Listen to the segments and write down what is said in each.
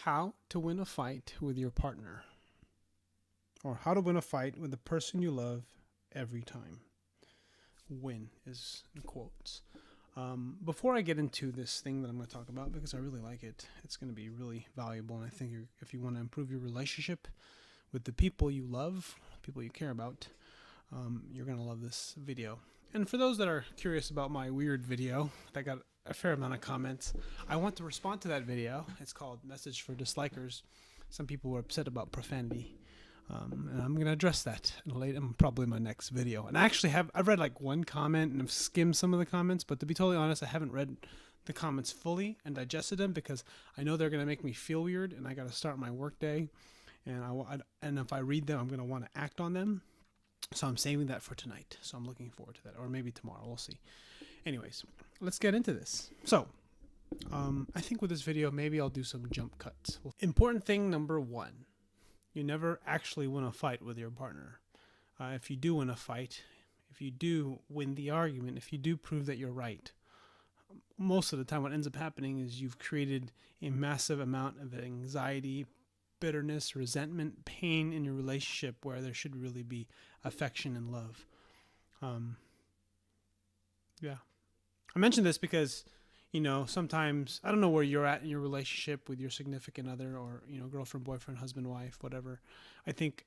How to win a fight with your partner, or how to win a fight with the person you love every time. Win is in quotes. Before I get into this thing that I'm going to talk about, because I really like it, it's going to be really valuable. And I think if you want to improve your relationship with the people you love, people you care about, you're going to love this video. And for those that are curious about my weird video that got a fair amount of comments, I want to respond to that video. It's called Message for Dislikers. Some people were upset about profanity. And I'm going to address that in probably my next video. And I actually I've read like one comment and I've skimmed some of the comments, but to be totally honest, I haven't read the comments fully and digested them because I know they're going to make me feel weird and I got to start my work day. And if I read them, I'm going to want to act on them. So I'm saving that for tonight. So I'm looking forward to that, or maybe tomorrow. We'll see. Anyways, let's get into this. So I think with this video, maybe I'll do some jump cuts. Important thing number one. You never actually win a fight with your partner. If you do win a fight, if you do win the argument, if you do prove that you're right, most of the time what ends up happening is you've created a massive amount of anxiety, bitterness, resentment, pain in your relationship where there should really be affection and love. Yeah. I mentioned this because sometimes I don't know where you're at in your relationship with your significant other or, girlfriend, boyfriend, husband, wife, whatever. I think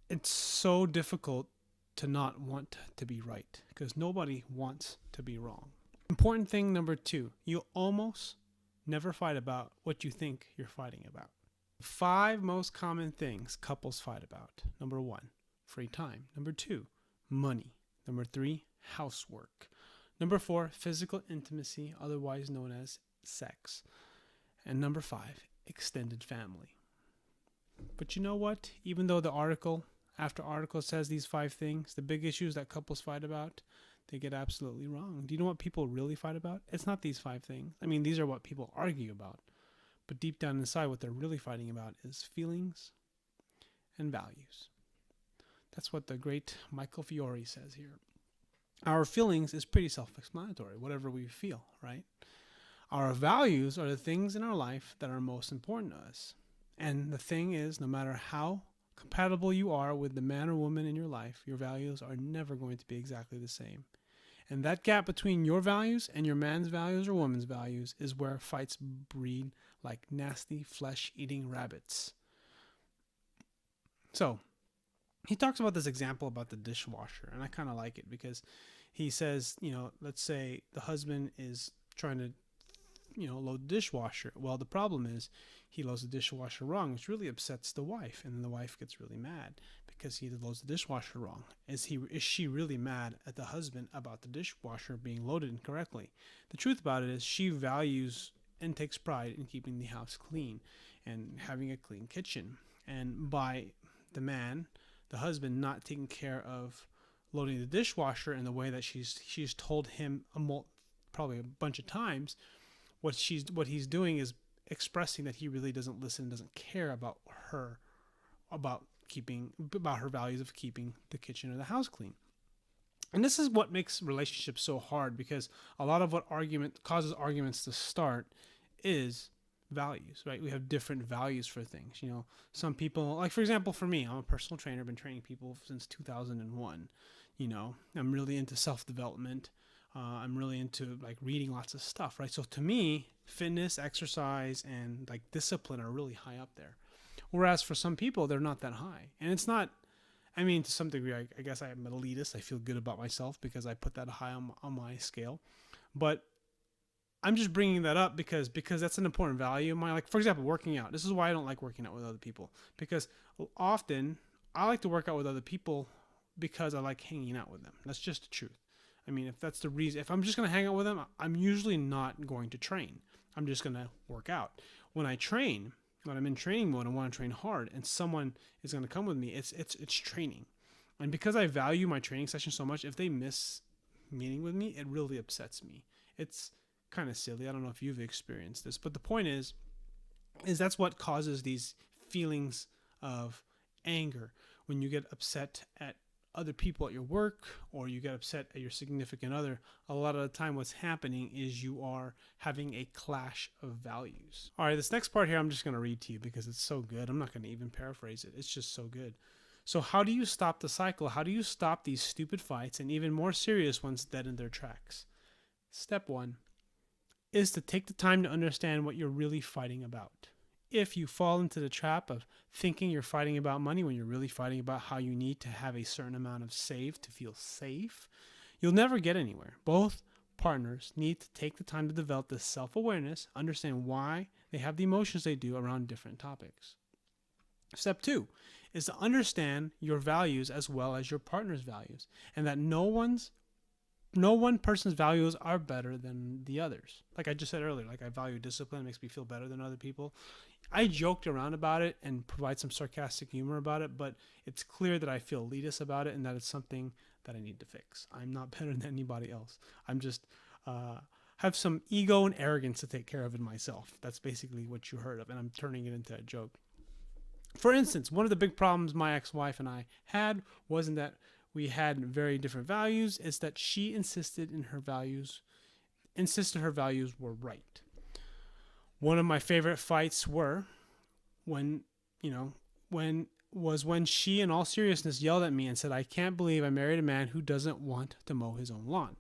it's so difficult to not want to be right because nobody wants to be wrong. Important thing number two, you almost never fight about what you think you're fighting about. 5 most common things couples fight about. Number 1, free time. Number 2, money. Number 3, housework. Number 4, physical intimacy, otherwise known as sex. And number 5, extended family. But you know what? Even though the article after article says these 5 things, the big issues that couples fight about, they get absolutely wrong. Do you know what people really fight about? It's not these 5 things. I mean, these are what people argue about. But deep down inside, what they're really fighting about is feelings and values. That's what the great Michael Fiore says here. Our feelings is pretty self-explanatory, whatever we feel, right? Our values are the things in our life that are most important to us. And the thing is, no matter how compatible you are with the man or woman in your life, your values are never going to be exactly the same. And that gap between your values and your man's values or woman's values is where fights breed like nasty flesh-eating rabbits. So, he talks about this example about the dishwasher, and I kind of like it because he says, let's say the husband is trying to, load the dishwasher. Well, the problem is he loads the dishwasher wrong, which really upsets the wife, and then the wife gets really mad because he loads the dishwasher wrong. Is she really mad at the husband about the dishwasher being loaded incorrectly? The truth about it is she values and takes pride in keeping the house clean and having a clean kitchen. And by the husband, not taking care of loading the dishwasher in the way that she's told him probably a bunch of times, what he's doing is expressing that he really doesn't listen, doesn't care about her values of keeping the kitchen or the house clean. And this is what makes relationships so hard, because a lot of what causes arguments to start is values, right? We have different values for things. Some people, like for example, for me, I'm a personal trainer, been training people since 2001. I'm really into self-development. I'm really into like reading lots of stuff, right? So to me, fitness, exercise, and like discipline are really high up there. Whereas for some people, they're not that high. And it's not, to some degree, I guess I'm an elitist. I feel good about myself because I put that high on my scale. But I'm just bringing that up because that's an important value of mine. Like, for example, working out. This is why I don't like working out with other people. Because often, I like to work out with other people because I like hanging out with them. That's just the truth. If that's the reason, if I'm just going to hang out with them, I'm usually not going to train. I'm just going to work out. When I train, when I'm in training mode and want to train hard and someone is going to come with me, it's training. And because I value my training session so much, if they miss meeting with me, it really upsets me. It's kind of silly. I don't know if you've experienced this, but the point is that's what causes these feelings of anger when you get upset at other people at your work, or you get upset at your significant other, a lot of the time what's happening is you are having a clash of values. All right, this next part here I'm just going to read to you because it's so good. I'm not going to even paraphrase it. It's just so good. So how do you stop the cycle? How do you stop these stupid fights and even more serious ones dead in their tracks? Step 1 is to take the time to understand what you're really fighting about. If you fall into the trap of thinking you're fighting about money when you're really fighting about how you need to have a certain amount of save to feel safe, you'll never get anywhere. Both partners need to take the time to develop this self-awareness, understand why they have the emotions they do around different topics. Step 2 is to understand your values as well as your partner's values, and that no one person's values are better than the others. Like I just said earlier, like I value discipline, it makes me feel better than other people. I joked around about it and provide some sarcastic humor about it, but it's clear that I feel elitist about it and that it's something that I need to fix. I'm not better than anybody else. I'm just have some ego and arrogance to take care of in myself. That's basically what you heard of, and I'm turning it into a joke. For instance, one of the big problems my ex-wife and I had wasn't that we had very different values, is that she insisted her values were right. One of my favorite fights when she in all seriousness yelled at me and said, "I can't believe I married a man who doesn't want to mow his own lawn."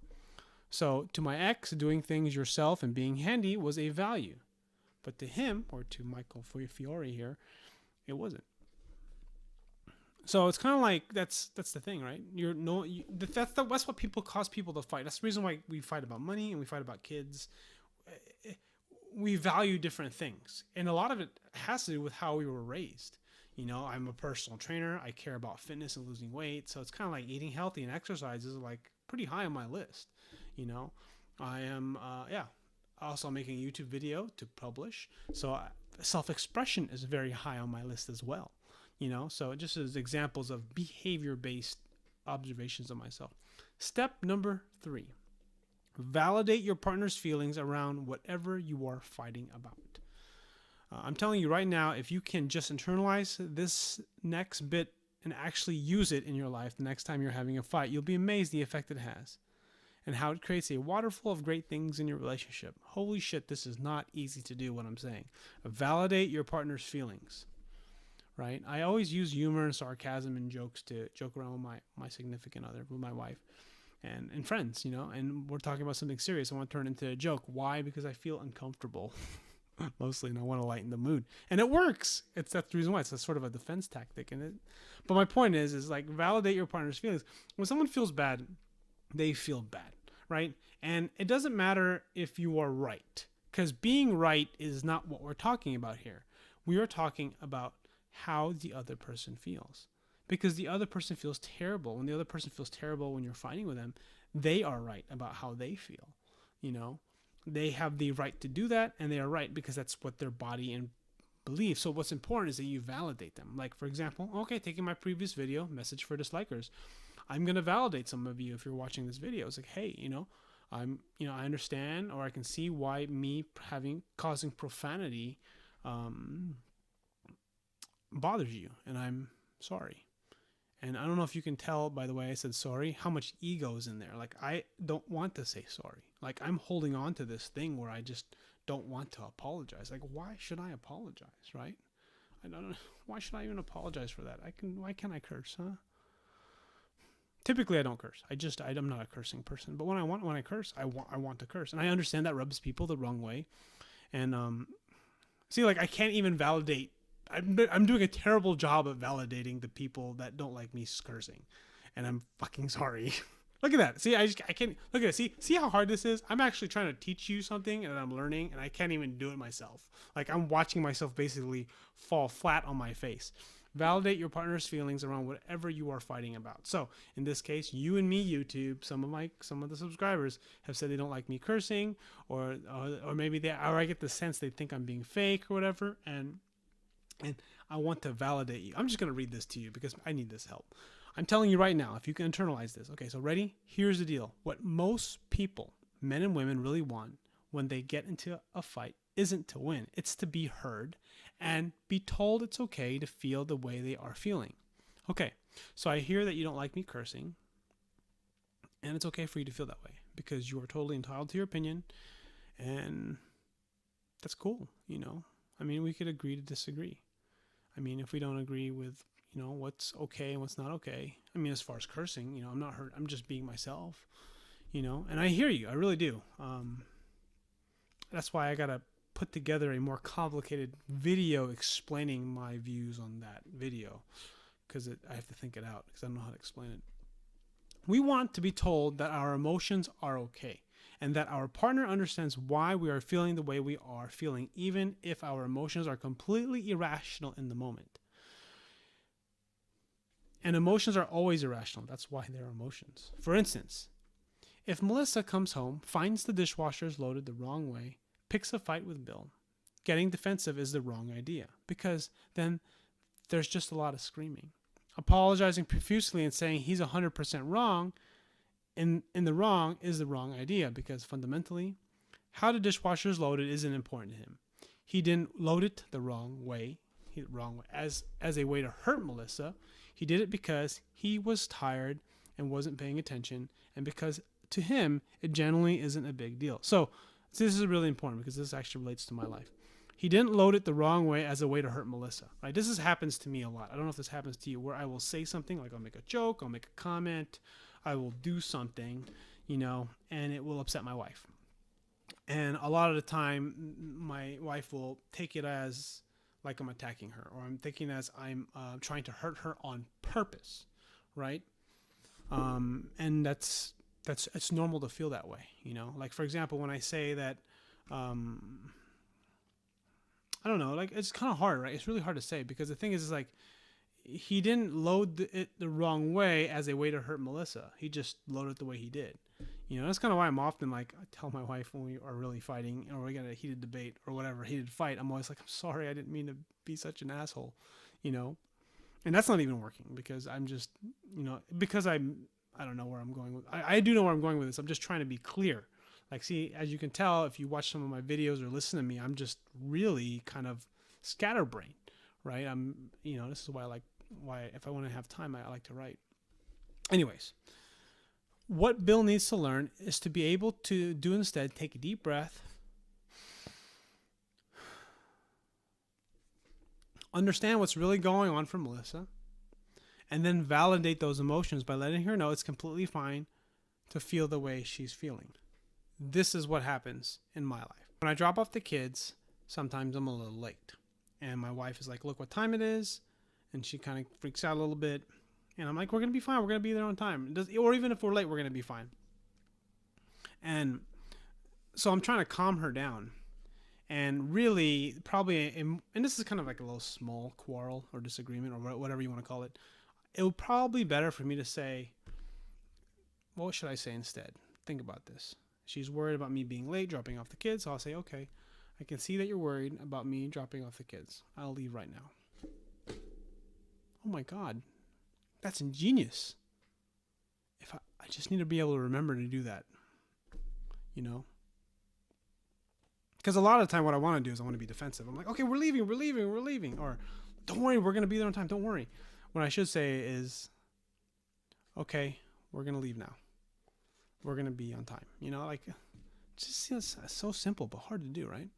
So to my ex, doing things yourself and being handy was a value. But to him, or to Michael Fiore here, it wasn't. So it's kind of like that's the thing, right? That's what people cause people to fight. That's the reason why we fight about money and we fight about kids. We value different things, and a lot of it has to do with how we were raised. I'm a personal trainer. I care about fitness and losing weight, so it's kind of like eating healthy and exercise is like pretty high on my list. I am also making a YouTube video to publish, so self-expression is very high on my list as well. So just as examples of behavior-based observations of myself. Step number 3, validate your partner's feelings around whatever you are fighting about. I'm telling you right now, if you can just internalize this next bit and actually use it in your life the next time you're having a fight, you'll be amazed the effect it has and how it creates a waterfall of great things in your relationship. Holy shit, this is not easy to do, what I'm saying. Validate your partner's feelings. Right? I always use humor and sarcasm and jokes to joke around with my significant other, with my wife and friends, and we're talking about something serious. I want to turn it into a joke. Why? Because I feel uncomfortable mostly, and I want to lighten the mood. And it works. That's the reason why. It's a sort of a defense tactic. But my point is like validate your partner's feelings. When someone feels bad, they feel bad, right? And it doesn't matter if you are right, because being right is not what we're talking about here. We are talking about how the other person feels, because the other person feels terrible. When the other person feels terrible when you're fighting with them, they are right about how they feel. They have the right to do that, and they are right because that's what their body and believe. So what's important is that you validate them. Like, for example, okay, taking my previous video, message for dislikers, I'm going to validate some of you if you're watching this video. It's like, hey, I understand, or I can see why me causing profanity bothers you, and I'm sorry. And I don't know if you can tell by the way I said sorry how much ego is in there. Like, I don't want to say sorry. Like, I'm holding on to this thing where I just don't want to apologize. Like, why should I apologize, right? I don't know. Why should I even apologize for that? Why can't I curse, huh? Typically I don't curse. I'm not a cursing person, but when I curse, I want to curse. And I understand that rubs people the wrong way. And see, like, I can't even validate. I'm doing a terrible job of validating the people that don't like me cursing, and I'm fucking sorry. Look at that. See, I can't look at it. See how hard this is. I'm actually trying to teach you something, and I'm learning, and I can't even do it myself. Like, I'm watching myself basically fall flat on my face. Validate your partner's feelings around whatever you are fighting about. So in this case, you and me, YouTube, some of the subscribers have said they don't like me cursing, or maybe I get the sense they think I'm being fake or whatever, and I want to validate you. I'm just going to read this to you because I need this help. I'm telling you right now, if you can internalize this. Okay, so ready? Here's the deal. What most people, men and women, really want when they get into a fight isn't to win. It's to be heard and be told it's okay to feel the way they are feeling. Okay, So I hear that you don't like me cursing, and it's okay for you to feel that way because you are totally entitled to your opinion, and that's cool, you know. I mean, we could agree to disagree. I mean, if we don't agree with, you know, what's okay and what's not okay. I mean, as far as cursing, you know, I'm not hurt. I'm just being myself, you know. And I hear you. I really do. That's why I gotta put together a more complicated video explaining my views on that video, because I have to think it out because I don't know how to explain it. We want to be told that our emotions are okay and that our partner understands why we are feeling the way we are feeling, even if our emotions are completely irrational in the moment. And emotions are always irrational. That's why they're emotions. For instance, if Melissa comes home, finds the dishwashers loaded the wrong way, picks a fight with Bill, getting defensive is the wrong idea, because then there's just a lot of screaming. Apologizing profusely and saying he's 100% wrong in the wrong is the wrong idea, because fundamentally, how the dishwasher is loaded isn't important to him. He didn't load it the wrong way, as a way to hurt Melissa. He did it because he was tired and wasn't paying attention, and because to him it generally isn't a big deal. So this is really important because this actually relates to my life. He didn't load it the wrong way as a way to hurt Melissa. Right? This happens to me a lot. I don't know if this happens to you, where I will say something, like I'll make a joke, I'll make a comment, I will do something, you know, and it will upset my wife. And a lot of the time, my wife will take it as like I'm attacking her, or I'm thinking as I'm trying to hurt her on purpose, right? And it's normal to feel that way, you know. Like, for example, when I say that, I don't know, like, it's kind of hard, right? It's really hard to say, because the thing is like, he didn't load it the wrong way as a way to hurt Melissa. He just loaded it the way he did. You know, that's kind of why I'm often like, I tell my wife when we are really fighting or we got a heated debate or whatever, heated fight, I'm always like, I'm sorry, I didn't mean to be such an asshole, you know? And that's not even working, because I'm just, you know, because I don't know where I'm going with, I do know where I'm going with this. I'm just trying to be clear. Like, see, as you can tell, if you watch some of my videos or listen to me, I'm just really kind of scatterbrained, right? I'm, you know, this is why if I want to have time, I like to write. Anyways, what Bill needs to learn is to be able to do instead, take a deep breath, understand what's really going on for Melissa, and then validate those emotions by letting her know it's completely fine to feel the way she's feeling. This is what happens in my life. When I drop off the kids, sometimes I'm a little late. And my wife is like, look what time it is. And she kind of freaks out a little bit. And I'm like, we're going to be fine. We're going to be there on time. Or even if we're late, we're going to be fine. And so I'm trying to calm her down. And really, probably, and this is kind of like a little small quarrel or disagreement or whatever you want to call it. It would probably be better for me to say, what should I say instead? Think about this. She's worried about me being late, dropping off the kids. So I'll say, okay, I can see that you're worried about me dropping off the kids. I'll leave right now. Oh my God, that's ingenious. If I just need to be able to remember to do that, you know? Because a lot of the time what I want to do is I want to be defensive. I'm like, okay, we're leaving. Or don't worry, we're going to be there on time. Don't worry. What I should say is, okay, we're going to leave now. We're going to be on time. You know, like, just, you know, it's so simple, but hard to do, right?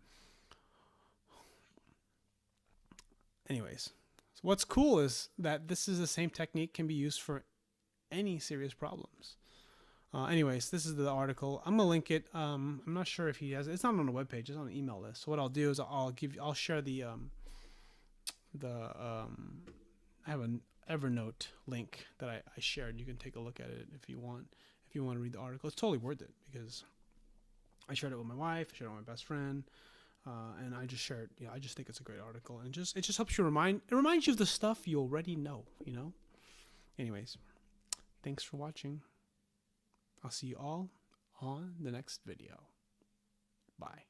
Anyways, so what's cool is that this is the same technique can be used for any serious problems. Anyways, this is the article. I'm gonna link it. I'm not sure if he has. It's not on the webpage. It's on the email list. So what I'll do is I'll share I have an Evernote link that I shared. You can take a look at it if you want. If you want to read the article, it's totally worth it, because I shared it with my wife. I shared it with my best friend. And I just shared, yeah, I just think it's a great article, and it just helps you it reminds you of the stuff you already know, you know? Anyways, thanks for watching. I'll see you all on the next video. Bye.